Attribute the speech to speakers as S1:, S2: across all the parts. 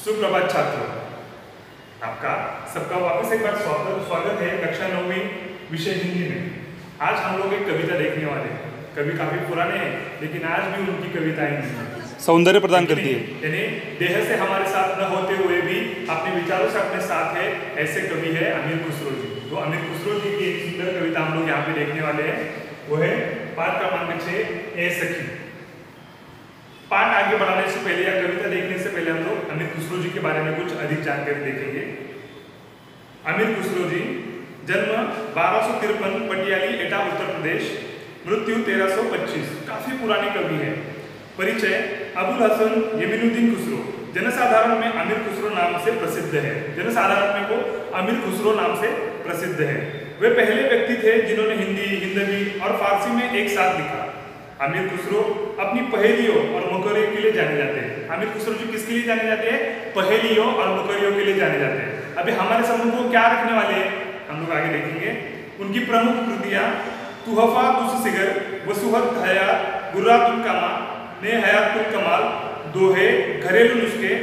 S1: सुप्रभात छात्रों, आपका सबका वापस एक बार स्वागत है कक्षा 9वीं विषय हिंदी में। आज हम लोग एक कविता देखने वाले हैं। कवि काफी पुराने हैं लेकिन आज भी उनकी कविताएं
S2: सौंदर्य प्रदान करती है।
S1: यानी देह से हमारे साथ न होते हुए भी अपने विचारों से अपने साथ है, ऐसे कवि है अमीर खुसरो जी। तो अमीर खुसरो जी की एक सुंदर कविता हम लोग यहाँ पे देखने वाले हैं, वो है पाठ क्रमांक 6 ए सखी। पाठ आगे बढ़ाने से पहले या कविता देखने से पहले हम लोग अमीर खुसरो जी के बारे में कुछ अधिक जानकारी देखेंगे। अमीर खुसरो जी जन्म 1253 पटियाली एटा उत्तर प्रदेश, मृत्यु 1325। काफी पुराने कवि हैं। परिचय अबुल हसन यमीनुद्दीन खुसरो, जनसाधारण में अमीर खुसरो नाम से प्रसिद्ध है। जनसाधारण में वो अमीर खुसरो नाम से प्रसिद्ध है। वे पहले व्यक्ति थे जिन्होंने हिंदी, हिंदवी और फारसी में एक साथ लिखा। अमीर खुसरो अपनी पहेलियों और मुकरियों के लिए जाने जाते हैं। अमीर खुसरो जी किसके लिए जाने जाते हैं? पहेलियों और मुकरियों के लिए जाने जाते हैं। अभी हमारे समूह को क्या रखने वाले हैं हम लोग आगे देखेंगे। उनकी प्रमुख कृतियां तुहफा तुससिगर, वसुहत हयात, गुर्रातुल कामा, ने हयातुल कमाल, दोहे, घरेलू नुस्खे,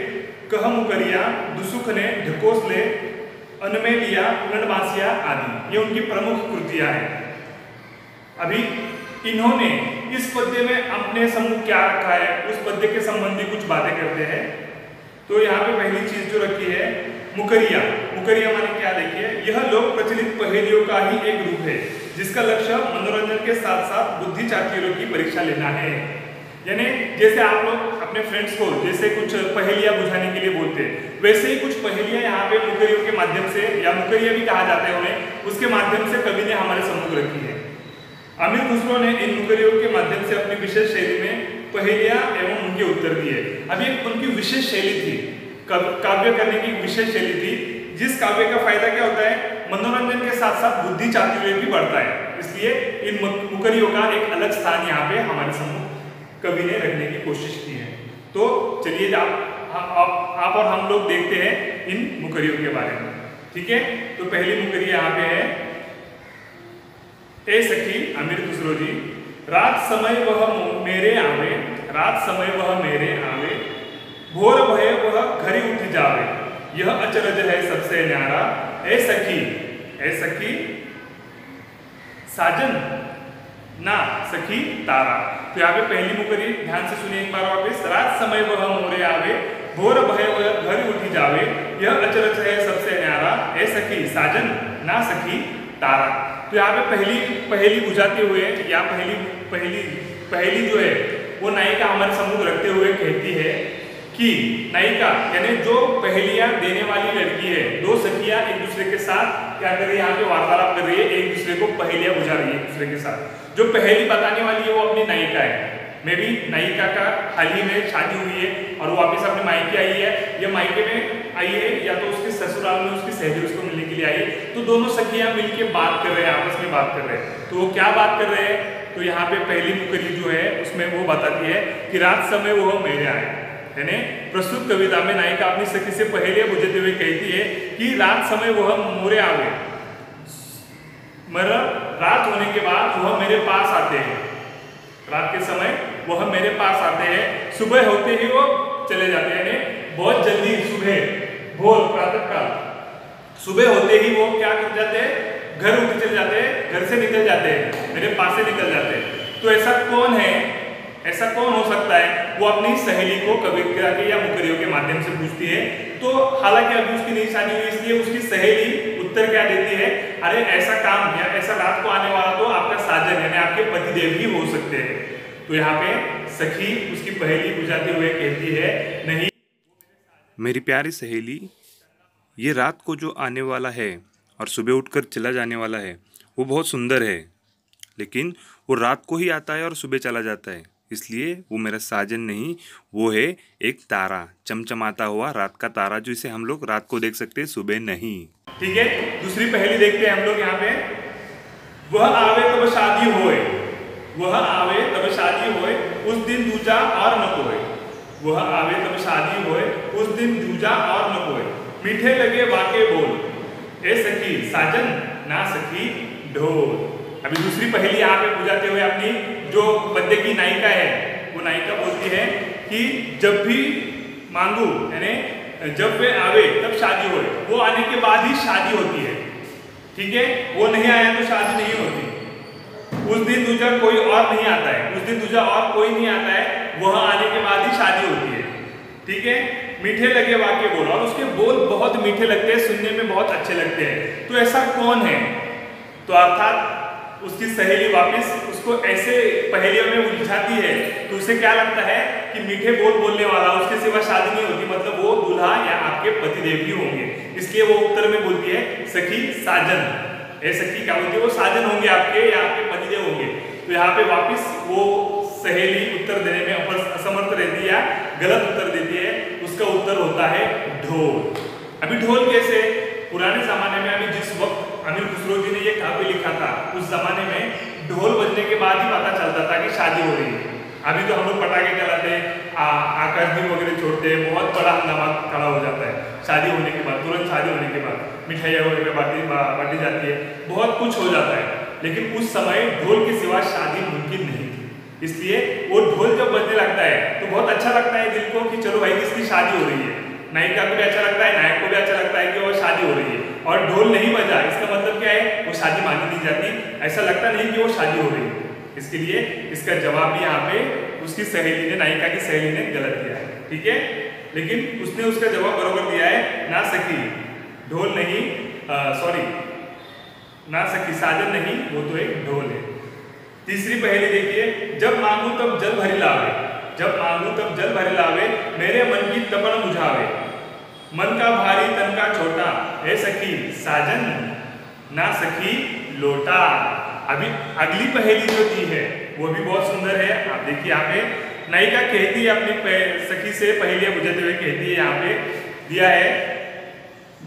S1: कह मुकरिया, दुसुख ने, ढकोसले, अनमेलिया, नडमासिया आदि, ये उनकी प्रमुख कृतियां हैं। अभी इन्होंने इस पद्य में अपने समूह क्या रखा है, उस पद्य के संबंधी कुछ बातें करते हैं। तो यहाँ पे पहली चीज जो रखी है मुकरिया। मुकरिया माने क्या? देखिए, यह लोक प्रचलित पहेलियों का ही एक रूप है जिसका लक्ष्य मनोरंजन के साथ साथ बुद्धि चातुर्य की परीक्षा लेना है। यानी जैसे आप लोग अपने फ्रेंड्स को जैसे कुछ पहेलियां बुझाने के लिए बोलते हैं, वैसे ही कुछ पहेलियां यहाँ पे मुकरियों के माध्यम से, या मुकरिया भी कहा जाता है उन्हें, उसके माध्यम से कवि ने हमारे सम्मुख रखी है। अमीर खुसरो ने इन मुकरियों के माध्यम से अपनी विशेष शैली में पहेलियां एवं उनके उत्तर दिए। अभी उनकी विशेष शैली थी, काव्य करने की विशेष शैली थी, जिस काव्य का फायदा क्या होता है? मनोरंजन के साथ साथ बुद्धि चातुर्य भी बढ़ता है। इसलिए इन मुकरियों का एक अलग स्थान यहाँ पे हमारे सम्मुख कवि ने रखने की कोशिश की है। तो चलिए आप और हम लोग देखते हैं इन मुकरियों के बारे में, ठीक है। तो पहली मुकरी यहाँ पे है ए सखी अमीर खुसरो जी। रात समय वह मेरे आवे, रात समय वह मेरे आवे, भोर भये वह घरी उठ जावे, यह अचरज है सबसे न्यारा। ए सखी साजन ना सखी तारा। तो यहाँ पे पहली मुकरी ध्यान से सुनिए एक बार वापस। रात समय वह मोरे आवे, भोर भये वह घरी उठ जावे, यह अचरज है सबसे न्यारा। ए सखी साजन ना सखी तारा। तो यहाँ पे पहली बुझाते हुए या पहली जो है वो नायिका हमारे सम्मुख रखते हुए कहती है कि नायिका यानी जो पहेलियां देने वाली लड़की है, दो सखियां एक दूसरे के साथ क्या कर रही है? यहाँ पे वार्तालाप कर रही है, एक दूसरे को पहेलियां बुझा रही है एक दूसरे के साथ। जो पहेली बताने वाली है वो अपनी नायिका है। मे भी नायिका का हाल ही में शादी हुई है और वो वापस अपने मायके आई है, या मायके में आई है या तो उसके ससुराल में उसकी सहेली उसको मिलने के लिए आई है। तो दोनों सखियां मिलकर बात कर रहे हैं, आपस में बात कर रहे हैं। तो वो क्या बात कर रहे हैं? तो यहाँ पे पहली मुकरी जो है उसमें वो बताती है कि रात समय वो मेरे आए। यानी प्रस्तुत कविता में नायिका अपनी सखी से पहेलियां बुझाते हुए कहती है कि रात समय वह मोरे आवे, रात होने के बाद वह मेरे पास आते हैं। रात के समय वह मेरे पास आते हैं, सुबह होते ही वो चले जाते हैं। यानी बहुत जल्दी सुबह, भोर, प्रातः काल, सुबह होते ही वो क्या कर जाते हैं? घर उठ चले जाते हैं, घर से निकल जाते हैं, मेरे पास से निकल जाते हैं। तो ऐसा कौन है, ऐसा कौन हो सकता है? वो अपनी सहेली को कविता के या मुकरियों के माध्यम से पूछती है। तो हालांकि अभी उसकी नई शादी हुई, इसलिए उसकी सहेली उत्तर क्या देती है? अरे ऐसा काम या ऐसा रात को आने वाला तो आपका साजन यानी आपके पतिदेव ही हो सकते हैं। तो यहाँ पे सखी उसकी पहेली बुझाते हुए कहती है, नहीं
S2: मेरी प्यारी सहेली, ये रात को जो आने वाला है और सुबह उठकर चला जाने वाला है वो बहुत सुंदर है, लेकिन वो रात को ही आता है और सुबह चला जाता है, इसलिए वो मेरा साजन नहीं, वो है एक तारा, चमचमाता हुआ रात का तारा, जो इसे हम लोग रात को देख सकते हैं, सुबह नहीं।
S1: ठीक है। दूसरी पहेली देखते हैं हम लोग यहाँ पे। वह आवे तब शादी होए, वह आवे तब शादी होए, उस दिन दूजा और न कोई। वह आवे तब शादी होए, उस दिन दूजा और न कोई, मीठे लगे वाके बोल, ए सखी साजन ना सखी ढोल। अभी दूसरी पहेली यहाँ पे बुझाते हुए अपनी जो पद्य की नायिका है वो नायिका बोलती है कि जब भी मांगू यानी जब वे आवे तब शादी होए, वो आने के बाद ही शादी होती है। ठीक है, वो नहीं आया तो शादी नहीं होती। उस दिन दूजा कोई और नहीं आता है, उस दिन दूजा और कोई नहीं आता है, वह आने के बाद ही शादी होती है। ठीक है, मीठे लगे वाक्य बोल, और उसके बोल बहुत मीठे लगते हैं, सुनने में बहुत अच्छे लगते हैं। तो ऐसा कौन है? तो अर्थात उसकी सहेली वापस उसको ऐसे पहेलियों में उलझाती है तो उसे क्या लगता है कि मीठे बोल बोलने वाला उसके सिवा शादी नहीं होती, मतलब वो दूल्हा या आपके पतिदेव ही होंगे। इसलिए वो उत्तर में बोलती है सखी साजन। ए सखी क्या बोलती है? वो साजन होंगे आपके या आपके पतिदेव होंगे। तो यहाँ पे वापस वो सहेली उत्तर देने में असमर्थ रहती है या गलत उत्तर देती है। उसका उत्तर होता है ढोल। अभी ढोल कैसे? पुराने जमाने में, अभी जिस वक्त अमीर खुसरो जी ने ये काव्य लिखा था उस जमाने में ढोल बजने के बाद ही पता चलता था कि शादी हो रही है। अभी तो हम लोग पटाखे चलाते हैं, आकाशदीप वगैरह छोड़ते हैं, बहुत बड़ा हंगामा खड़ा हो जाता है शादी होने के बाद, तुरंत शादी होने के बाद मिठाइयाँ वगैरह बांटी जाती है, बहुत कुछ हो जाता है। लेकिन उस समय ढोल के सिवा शादी मुमकिन नहीं थी, इसलिए वो ढोल जब बजने लगता है तो बहुत अच्छा लगता है दिल को कि चलो भाई किसकी शादी हो रही है। नायिका को भी अच्छा लगता है, नायक को भी अच्छा लगता है कि वो शादी हो रही है। और ढोल नहीं बजा इसका मतलब क्या है? वो शादी मानी नहीं जाती, ऐसा लगता नहीं कि वो शादी हो रही है। इसके लिए इसका जवाब भी यहाँ पे उसकी सहेली ने, नायिका की सहेली ने गलत दिया है। ठीक है, लेकिन उसने उसका जवाब बरोबर दिया है, ना सखी ढोल नहीं, सॉरी ना सखी साजन नहीं, वो तो एक ढोल है। तीसरी पहेली देखिए, जब मांगू तब जल भरी लावे, जब मांगू तब जल भरी लावे, मेरे मन की तपन बुझावे, मन का भारी तन का छोटा, ए सखी साजन ना सखी लोटा। अभी अगली पहेली जो दी है वो भी बहुत सुंदर है। आप देखिए यहाँ पे नायिका कहती है अपनी सखी से पहेलियां बुझाते हुए, कहती है, यहाँ पे दिया है,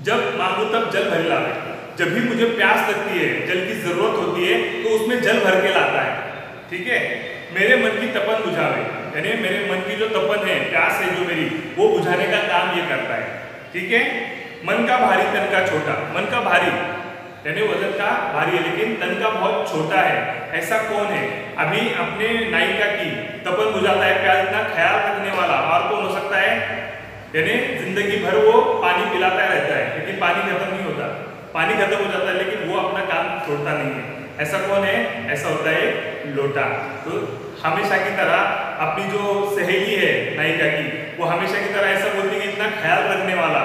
S1: जब मांगू तब जल भर लावे, जब भी मुझे प्यास लगती है, जल की जरूरत होती है तो उसमें जल भर के लाता है। ठीक है, मेरे मन की तपन बुझावे, यानी मेरे मन की जो तपन है, प्यास है जो मेरी, वो बुझाने का काम ये करता है। ठीक है, मन का भारी तन का छोटा, मन का भारी यानी वजन का भारी है लेकिन तन का बहुत छोटा है, ऐसा कौन है? अभी अपने नायिका की तपन बुझाता है, प्यास इतना ख्याल रखने वाला और कौन हो सकता है? यानी जिंदगी भर वो पानी पिलाता रहता है लेकिन पानी खत्म नहीं होता, पानी खत्म हो जाता है लेकिन वो अपना काम छोड़ता नहीं है, ऐसा कौन है? ऐसा होता है लोटा। तो हमेशा की तरह अपनी जो सहेली है नायिका की, वो हमेशा की तरह ऐसा बोलती है कि इतना ख्याल रखने वाला,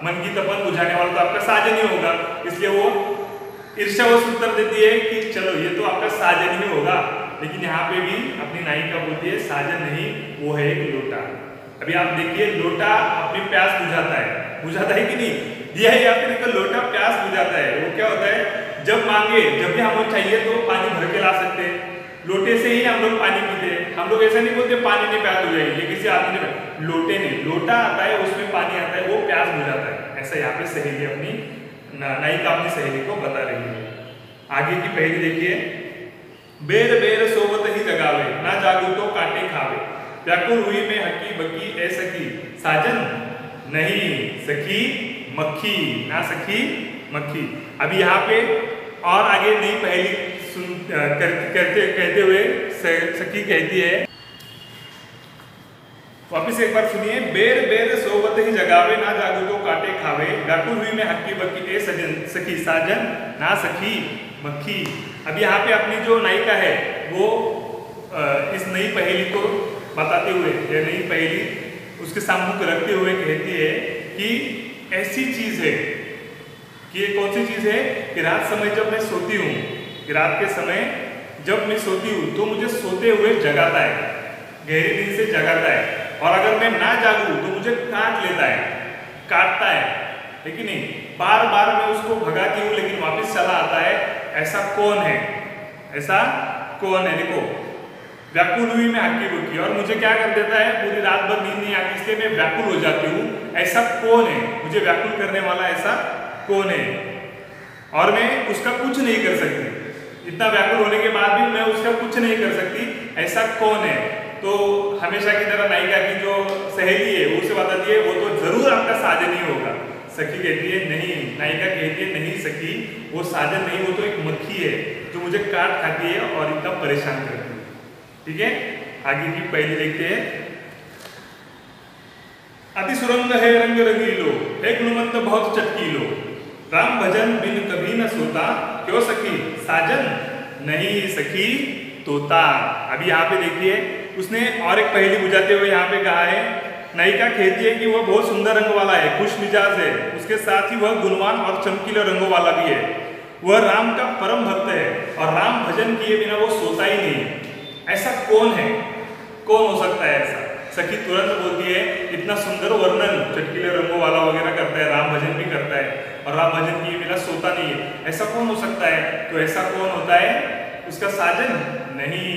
S1: मन की तपन बुझाने वाला तो आपका साजन ही होगा। इसलिए वो ईर्ष्यावश उत्तर देती है कि चलो ये तो आपका साजन ही होगा, लेकिन यहाँ पे भी अपनी नायिका बोलती है साजन नहीं, वो है एक लोटा। अभी आप देखिए, लोटा अपनी प्यास बुझाता है कि नहीं? दिया है आपने को लोटा प्यास बुझाता है। वो क्या होता है? जब मांगे, जब भी हमको चाहिए तो पानी भर के ला सकते हैं, लोटे से ही हम लोग पानी पीते हैं। हम लोग ऐसा नहीं बोलते पानी नहीं प्यास बुझाएगी, ये किसी आदमी ने, लोटे नहीं, लोटा आता है उसमें पानी आता है, वो प्यास बुझाता है। ऐसा यहाँ पे सहेली अपनी नायिका अपनी सहेली को बता रही है। आगे की पहेली देखिए, बेर बेर सोवत ही जगावे, ना जागू तो कांटे खावे, व्याकुल हुई में हकी बकी ए सखी साजन नहीं सखी मक्खी, ना सखी मक्खी। अभी यहाँ पे और आगे नई पहेली कहते हुए सखी कहती है, वापिस एक बार सुनिए, बेर बेर सोवत ही जगावे, ना जागू तो कांटे खावे, व्याकुल हुई में हक्की बक्की ए सजन सखी साजन ना सखी मक्खी। अब यहाँ पे अपनी जो नायिका है वो इस नई पहेली को बताते हुए, या नई पहेली उसके सामने रखते हुए कहती है कि ऐसी चीज है कि ये कौन सी चीज है कि रात समय जब मैं सोती हूँ, कि रात के समय जब मैं सोती हूँ तो मुझे सोते हुए जगाता है, गहरी नींद से जगाता है, और अगर मैं ना जागूं तो मुझे काट लेता है, काटता है, लेकिन नहीं, बार बार मैं उसको भगाती हूँ लेकिन वापस चला आता है। ऐसा कौन है? ऐसा कौन है? देखो, व्याकुल हुई मैं हक्की बुक्की, और मुझे क्या कर देता है, पूरी रात भर नींद नहीं आती इसलिए मैं व्याकुल हो जाती हूँ। ऐसा कौन है? मुझे व्याकुल करने वाला ऐसा कौन है? और मैं उसका कुछ नहीं कर सकती, इतना व्याकुल होने के बाद भी मैं उसका कुछ नहीं कर सकती, ऐसा कौन है? तो हमेशा की तरह नायिका की जो सहेली है वो उसे बताती है, वो तो जरूर आपका साजन ही होगा। सखी कहती है नहीं, नायिका कहती है नहीं सखी, वो साजन नहीं, वो तो एक मक्खी है जो मुझे काट खाती है और इतना परेशान करती है। ठीक है, आगे की पहली देखते हैं। अति सुरंग है रंग रंगीला, एक नुमंत बहुत चटकीलो, राम भजन बिन कभी न सोता, क्यों सखी साजन नहीं सखी तोता। अभी यहाँ पे देखिए उसने और एक पहेली बुझाते हुए यहाँ पे कहा है, नायिका कहती है कि वह बहुत सुंदर रंग वाला है, खुश मिजाज है, उसके साथ ही वह गुणवान और चमकीले रंगों वाला भी है, वह राम का परम भक्त है और राम भजन किए बिना वो सोता ही नहीं। ऐसा कौन है, कौन हो सकता है ऐसा? सखी तुरंत बोलती है, इतना सुंदर वर्णन, चटकीले रंगों वाला वगैरह करता है, राम भजन भी करता है और राम भजन किए बिना सोता नहीं है, ऐसा कौन हो सकता है? तो ऐसा कौन होता है? उसका साजन नहीं।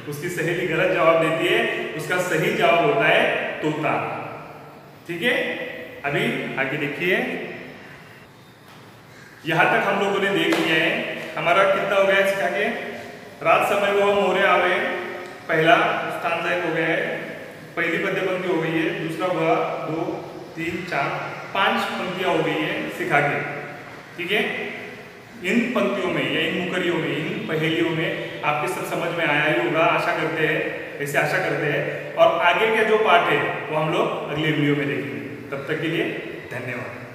S1: उसकी सहेली गलत जवाब देती है, उसका सही जवाब होता है तोता। ठीक है, अभी आगे देखिए, यहां तक हम लोगों ने देख लिया है। हमारा कितना हो गया सिखा के? रात समय वो मोरे आवे, पहला स्टांजा हो गया है, पहली पद्य पंक्ति हो गई है, दूसरा हुआ 2 3 4 5 पंक्तियां हो गई है सिखा के। ठीक है, इन पंक्तियों में या इन मुकरियों में, इन पहेलियों में आपके सब समझ में आया ही होगा, आशा करते हैं, ऐसे आशा करते हैं। और आगे के जो पार्ट है वो हम लोग अगले वीडियो में देखेंगे। तब तक के लिए धन्यवाद।